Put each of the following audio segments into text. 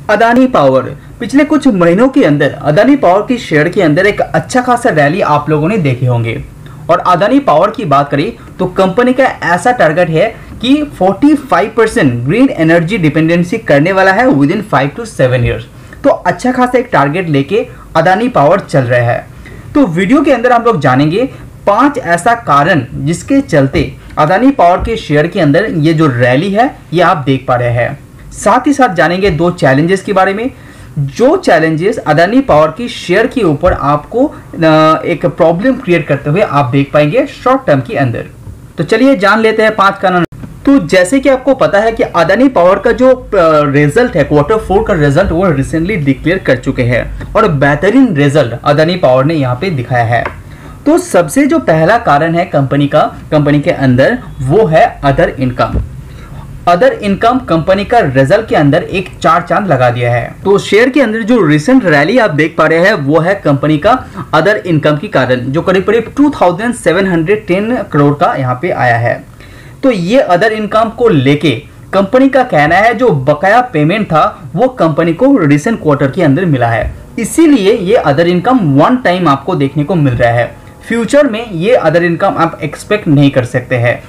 Adani power पिछले कुछ महीनों के अंदर अदानी पावर की शेयर के अंदर एक अच्छा खासा रैली आप लोगों ने देखे होंगे। और अदानी पावर की बात करें तो कंपनी का ऐसा टारगेट है कि 45% ग्रीन एनर्जी डिपेंडेंसी करने वाला है विद इन 5 to 7 ईयर्स। तो अच्छा खासा एक टारगेट लेके अदानी पावर चल रहा है। तो वीडियो के अंदर हम लोग जानेंगे 5 ऐसा कारण जिसके चलते अदानी पावर के शेयर के अंदर ये जो रैली है ये आप देख पा रहे हैं। साथ ही साथ जानेंगे 2 चैलेंजेस के बारे में, जो चैलेंजेस अदानी पावर की शेयर के ऊपर आपको एक प्रॉब्लम क्रिएट करते हुए आप देख पाएंगे शॉर्ट टर्म के अंदर। तो चलिए जान लेते हैं 5 कारण। तो जैसे कि आपको पता है कि अदानी पावर का जो रिजल्ट है Q4 का रिजल्ट वो रिसेंटली डिक्लेयर कर चुके हैं और बेहतरीन रिजल्ट अदानी पावर ने यहाँ पे दिखाया है। तो सबसे जो पहला कारण है कंपनी के अंदर वो है other income. Other income company का रिजल्ट के अंदर एक 4 चांद लगा दिया है। तो शेयर के अंदर जो रिसेंट रैली आप देख पा रहे हैं वो है कंपनी का अदर इनकम के कारण, जो करीब 2710 करोड़ का यहाँ पे आया है। तो ये अदर इनकम को लेके कंपनी का कहना है जो बकाया पेमेंट था वो कंपनी को रिसेंट क्वार्टर के अंदर मिला है, इसीलिए ये अदर इनकम वन टाइम आपको देखने को मिल रहा है। फ्यूचर में ये अदर इनकम आप एक्सपेक्ट नहीं कर सकते हैं।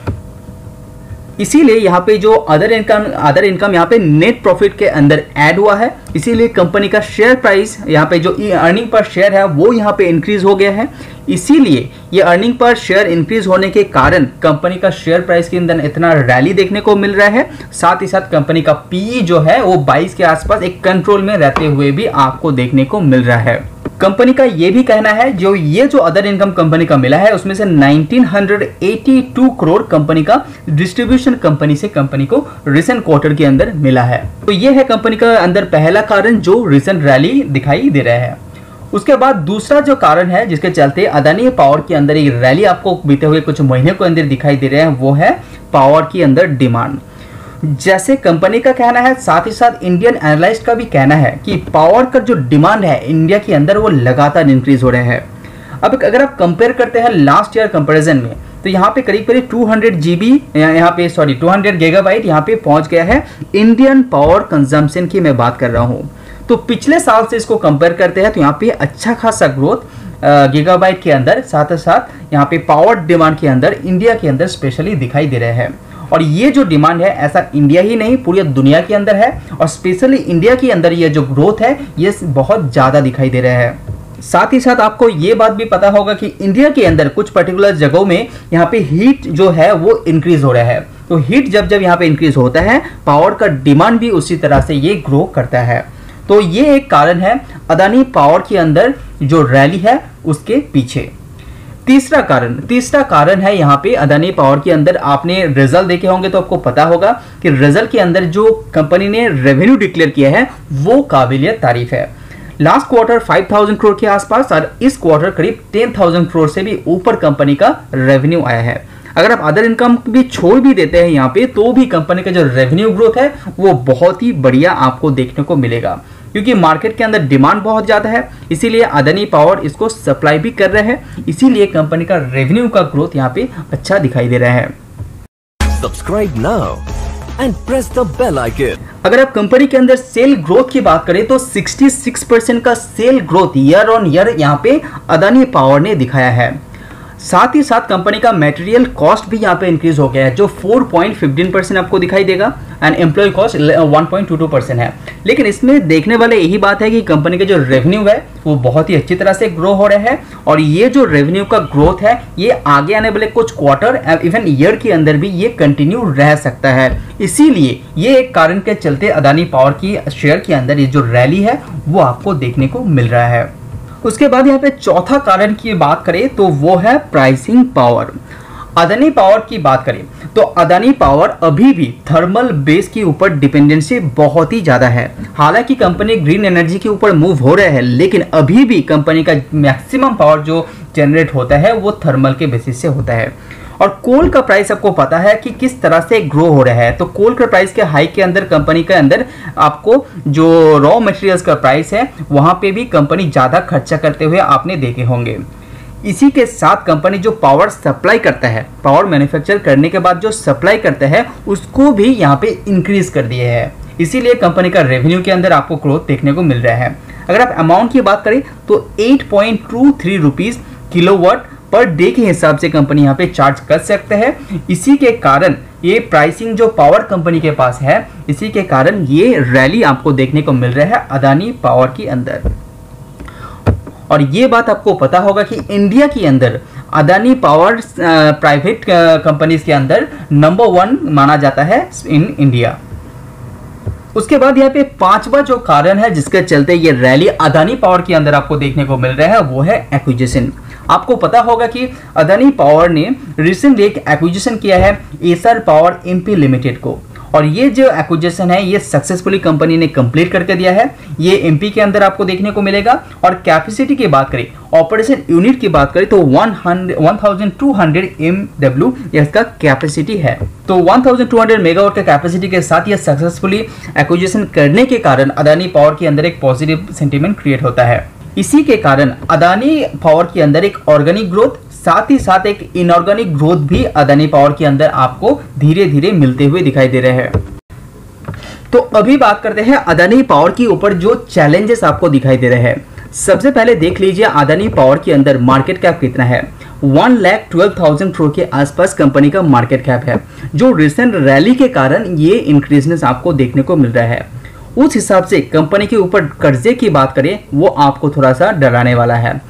इसीलिए यहाँ पे जो अदर इनकम यहाँ पे नेट प्रॉफिट के अंदर ऐड हुआ है, इसीलिए कंपनी का शेयर प्राइस यहाँ पे जो अर्निंग पर शेयर है वो यहाँ पे इंक्रीज हो गया है। इसीलिए ये अर्निंग पर शेयर इंक्रीज होने के कारण कंपनी का शेयर प्राइस के अंदर इतना रैली देखने को मिल रहा है। साथ ही साथ कंपनी का पीई जो है वो 22 के आसपास एक कंट्रोल में रहते हुए भी आपको देखने को मिल रहा है। कंपनी का ये भी कहना है जो अदर इनकम कंपनी का मिला है उसमें से 1982 करोड़ कंपनी का डिस्ट्रीब्यूशन कंपनी से कंपनी को रिसेंट क्वार्टर के अंदर मिला है। तो ये है कंपनी का अंदर पहला कारण जो रिसेंट रैली दिखाई दे रहा है। उसके बाद दूसरा जो कारण है जिसके चलते अदानी पावर के अंदर एक रैली आपको बीते हुए कुछ महीने के अंदर दिखाई दे रहे हैं वो है पावर की अंदर डिमांड। जैसे कंपनी का कहना है, साथ ही साथ इंडियन एनालिस्ट का भी कहना है कि पावर का जो डिमांड है इंडिया के अंदर वो लगातार इंक्रीज हो रहा है। अब अगर आप कंपेयर करते हैं लास्ट ईयर कंपैरिजन में तो यहाँ पे करीब 200 गीगाबाइट यहाँ पे पहुंच गया है इंडियन पावर कंजम्पशन की मैं बात कर रहा हूँ। तो पिछले साल से इसको कंपेयर करते हैं तो यहाँ पे अच्छा खासा ग्रोथ गीगाबाइट के अंदर, साथ ही साथ यहाँ पे पावर डिमांड के अंदर इंडिया के अंदर स्पेशली दिखाई दे रहे हैं। और ये जो डिमांड है ऐसा इंडिया ही नहीं पूरी दुनिया के अंदर है और स्पेशली इंडिया के अंदर ये जो ग्रोथ है ये बहुत ज़्यादा दिखाई दे रहा है। साथ ही साथ आपको ये बात भी पता होगा कि इंडिया के अंदर कुछ पर्टिकुलर जगहों में यहाँ पे हीट जो है वो इंक्रीज हो रहा है। तो हीट जब यहाँ पे इंक्रीज होता है पावर का डिमांड भी उसी तरह से ये ग्रो करता है। तो ये एक कारण है अदानी पावर के अंदर जो रैली है उसके पीछे। तीसरा कारण है यहाँ पे अदानी पावर के अंदर आपने रिजल्ट देखे होंगे तो आपको पता होगा कि रिजल्ट के अंदर जो कंपनी ने रेवेन्यू डिक्लेयर किया है वो काबिलियत तारीफ है। लास्ट क्वार्टर 5000 करोड़ के आसपास और इस क्वार्टर करीब 10,000 करोड़ से भी ऊपर कंपनी का रेवेन्यू आया है। अगर आप अदर इनकम भी छोड़ भी देते हैं यहाँ पे तो भी कंपनी का जो रेवेन्यू ग्रोथ है वो बहुत ही बढ़िया आपको देखने को मिलेगा, क्योंकि मार्केट के अंदर डिमांड बहुत ज्यादा है, इसीलिए अदानी पावर इसको सप्लाई भी कर रहे हैं, इसीलिए कंपनी का रेवेन्यू का ग्रोथ यहाँ पे अच्छा दिखाई दे रहा है। Subscribe now and press the bell icon. अगर आप कंपनी के अंदर सेल ग्रोथ की बात करें तो 66% का sale growth year on year यहाँ पे अदानी पावर ने दिखाया है। साथ ही साथ कंपनी का मटेरियल कॉस्ट भी यहाँ पे इंक्रीज हो गया है जो 4.15% आपको दिखाई देगा एंड एम्प्लॉय कॉस्ट 1.22% है। लेकिन इसमें देखने वाले यही बात है कि कंपनी का जो रेवेन्यू है वो बहुत ही अच्छी तरह से ग्रो हो रहा है और ये जो रेवेन्यू का ग्रोथ है ये आगे आने वाले कुछ क्वार्टर इवन ईयर के अंदर भी ये कंटिन्यू रह सकता है। इसीलिए ये एक कारण के चलते अदानी पावर की शेयर के अंदर ये जो रैली है वो आपको देखने को मिल रहा है। उसके बाद यहाँ पे चौथा कारण की बात करें तो वो है प्राइसिंग पावर। अदानी पावर की बात करें तो अदानी पावर अभी भी थर्मल बेस के ऊपर डिपेंडेंसी बहुत ही ज़्यादा है। हालांकि कंपनी ग्रीन एनर्जी के ऊपर मूव हो रहा है लेकिन अभी भी कंपनी का मैक्सिमम पावर जो जनरेट होता है वो थर्मल के बेसिस से होता है। और कोल का प्राइस आपको पता है कि किस तरह से ग्रो हो रहा है। तो कोल का प्राइस के हाइक के अंदर कंपनी के अंदर आपको जो रॉ मटेरियल्स का प्राइस है वहां पे भी कंपनी ज़्यादा खर्चा करते हुए आपने देखे होंगे। इसी के साथ कंपनी जो पावर सप्लाई करता है, पावर मैन्युफैक्चर करने के बाद जो सप्लाई करता है उसको भी यहाँ पे इंक्रीज कर दिया है। इसीलिए कंपनी का रेवेन्यू के अंदर आपको ग्रोथ देखने को मिल रहा है। अगर आप अमाउंट की बात करें तो 8.23 रुपीज किलोवाट पर डे के हिसाब से कंपनी यहाँ पे चार्ज कर सकते हैं। इसी के कारण ये प्राइसिंग जो पावर कंपनी के पास है, इसी के कारण ये रैली आपको देखने को मिल रहा है अदानी पावर के अंदर। और ये बात आपको पता होगा कि इंडिया के अंदर अदानी पावर प्राइवेट कंपनीज के अंदर नंबर 1 माना जाता है इन इंडिया। उसके बाद यहाँ पे पांचवा जो कारण है जिसके चलते ये रैली अदानी पावर के अंदर आपको देखने को मिल रहा है वो है एक्विजिशन। आपको पता होगा कि अदानी पावर ने रिसेंटली एक एक्विजिशन किया है एसआर पावर एमपी लिमिटेड को, और ये जो एक्विजिशन है ये सक्सेसफुली कंपनी ने कंप्लीट करके दिया है। ये एमपी के अंदर आपको देखने को मिलेगा। और कैपेसिटी की बात करें, ऑपरेशन यूनिट की बात करें तो 1200 MW इसका कैपेसिटी है। तो 1200 मेगावाट का कैपेसिटी के साथ ये सक्सेसफुली एक्विजिशन करने के कारण अदानी पावर के अंदर एक पॉजिटिव सेंटीमेंट क्रिएट होता है। इसी के कारण अदानी पावर के अंदर एक ऑर्गेनिक ग्रोथ, साथ ही साथ एक इनऑर्गेनिक ग्रोथ भी अदानी पावर के अंदर आपको धीरे धीरे मिलते हुए दिखाई दे रहे हैं। तो अभी बात करते हैं अदानी पावर के ऊपर जो चैलेंजेस आपको दिखाई दे रहे हैं। सबसे पहले देख लीजिए अदानी पावर के अंदर मार्केट कैप कितना है। 1,12,000 करोड़ के आसपास कंपनी का मार्केट कैप है, जो रिसेंट रैली के कारण ये इंक्रीजनेस आपको देखने को मिल रहा है। उस हिसाब से कंपनी के ऊपर कर्जे की बात करें वो आपको थोड़ा सा डराने वाला है।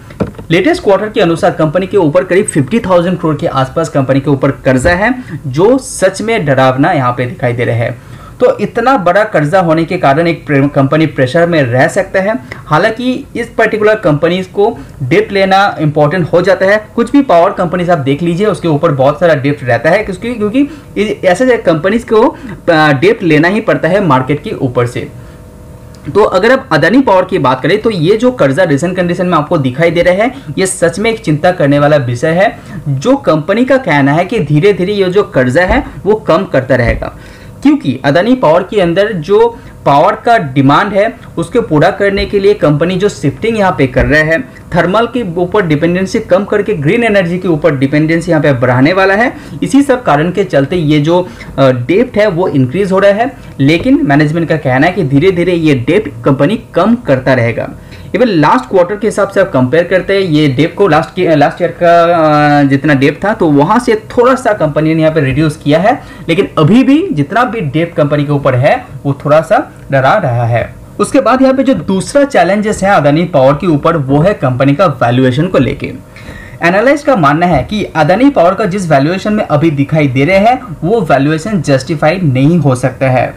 लेटेस्ट क्वार्टर के अनुसार कंपनी के ऊपर करीब 50,000 करोड़ के आसपास कंपनी के ऊपर कर्जा है, जो सच में डरावना यहाँ पे दिखाई दे रहा है। तो इतना बड़ा कर्जा होने के कारण एक कंपनी प्रेशर में रह सकता है। हालांकि इस पर्टिकुलर कंपनीज को डेप्ट लेना इंपॉर्टेंट हो जाता है। कुछ भी पावर कंपनीज आप देख लीजिए उसके ऊपर बहुत सारा डेप्ट रहता है, क्योंकि ऐसे कंपनीज को डेप्ट लेना ही पड़ता है मार्केट के ऊपर से। तो अगर आप अदानी पावर की बात करें तो ये जो कर्जा रिसेंट कंडीशन में आपको दिखाई दे रहा है ये सच में एक चिंता करने वाला विषय है, जो कंपनी का कहना है कि धीरे धीरे ये जो कर्जा है वो कम करता रहेगा। क्योंकि अदानी पावर के अंदर जो पावर का डिमांड है उसको पूरा करने के लिए कंपनी जो शिफ्टिंग यहाँ पे कर रहा है, थर्मल के ऊपर डिपेंडेंसी कम करके ग्रीन एनर्जी के ऊपर डिपेंडेंसी यहाँ पे बढ़ाने वाला है। इसी सब कारण के चलते ये जो डेप्ट है वो इंक्रीज हो रहा है, लेकिन मैनेजमेंट का कहना है कि धीरे धीरे ये डेप्ट कंपनी कम करता रहेगा। इवन लास्ट क्वार्टर के हिसाब से आप कंपेयर करते हैं ये डेप को लास्ट ईयर का जितना डेप था तो वहां से थोड़ा सा कंपनी ने यहाँ पे रिड्यूस किया है, लेकिन अभी भी जितना भी डेप कंपनी के ऊपर है वो थोड़ा सा डरा रहा है। उसके बाद यहाँ पे जो दूसरा चैलेंजेस है अदानी पावर के ऊपर वो है कंपनी का वैल्यूएशन को लेके। एनालिस्ट का मानना है कि अदानी पावर का जिस वैल्यूएशन में अभी दिखाई दे रहे हैं वो वैल्यूएशन जस्टिफाइड नहीं हो सकता है,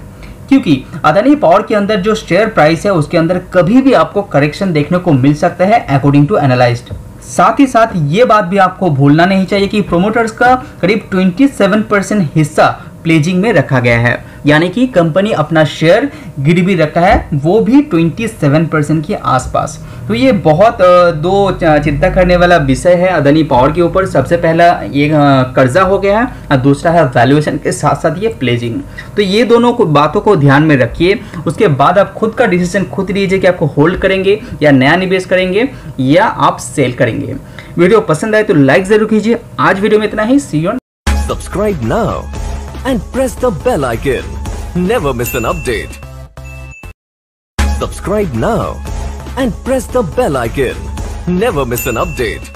क्योंकि अदानी पावर के अंदर जो शेयर प्राइस है उसके अंदर कभी भी आपको करेक्शन देखने को मिल सकता है अकॉर्डिंग टू एनालिस्ट। साथ ही साथ ये बात भी आपको भूलना नहीं चाहिए कि प्रोमोटर्स का करीब 27% हिस्सा प्लेजिंग में रखा गया है, यानी कि कंपनी अपना शेयर गिरवी रखा है वो भी 27% के आसपास। तो ये बहुत दो चिंता करने वाला विषय है अदानी पावर के ऊपर। सबसे पहला ये कर्जा हो गया है और दूसरा है वैल्यूएशन के साथ साथ ये प्लेजिंग। तो ये दोनों बातों को ध्यान में रखिए। उसके बाद आप खुद का डिसीजन खुद लीजिए कि आपको होल्ड करेंगे या नया निवेश करेंगे या आप सेल करेंगे। वीडियो पसंद आए तो लाइक जरूर कीजिए। आज वीडियो में इतना ही। सी you. Subscribe now and press the bell icon. Never miss an update. Subscribe now and press the bell icon. Never miss an update.